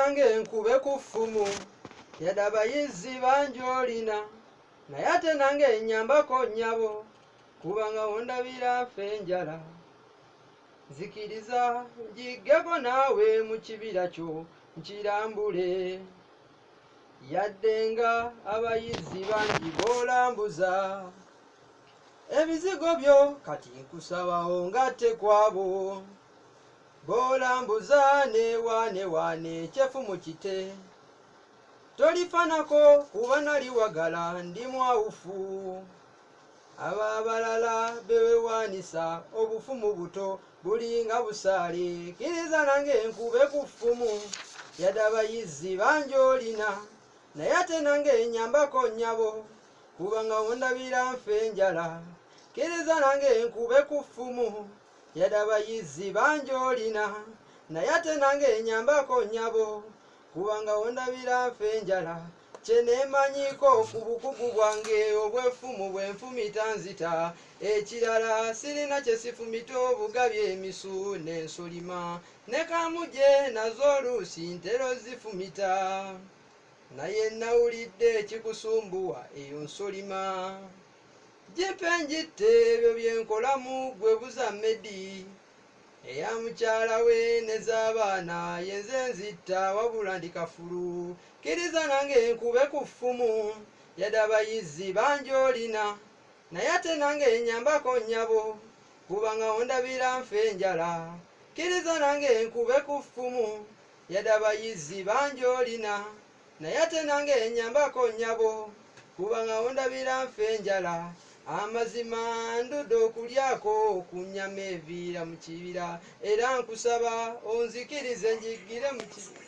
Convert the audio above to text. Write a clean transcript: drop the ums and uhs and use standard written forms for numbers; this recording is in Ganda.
nange nkube ku ffumu yadde abayizi bangi olina naye ate nange nyambako nnyabo kubanga wondabira ffe enjala nzikiriza njiggeko naawe mu kibira kyo nkirambule yadde nga abayizi bangi boolambuza ebizigo byo kati nkusabawo ngatte kwabo boolambuza newaane kyefu mu kite tolifanako kuba nali wagala ndi mwawufu abo abalala bewewaanisa obufumu buto bulinga busaale kkiriza nange nkube ku ffumu yadde abayizi bangi olina naye ate nange nyambako nnyabo kubanga wondabira nfe enjala kkiriza nange nkube ku ffumu yadde abayizi bangi olina naye ate nange nyambako nnyabo kubanga wondabira nfe enjala kyeneemanyiko ku bukugu bwange obwefumu bwe nfumita nzita ekirala sirina kye sifumita obugabye emisu n'ensolima ne kamuje nazo oluusi ntero zifumita naye nawulidde ekikusumbuwa eyo nsolima jipe njitte ebyo byenkolamu gwe buza Medi eya mukyala we ne z'abaana yenze nzitta wabula ndi kafulu kkiriza nange nkube ku ffumu yadde abayizi bangi olina naye ate nange nyambako nnyabo kubanga wondabira nfe enjala kkiriza nange nkube ku ffumu yadde abayizi bangi olina naye ate nange nyambako nnyabo kubanga wondabira nfe enjala amazima ndudde okulyako ku nnyama eviira mu kibira era nkusaba onzikirize njiggire mu kibira.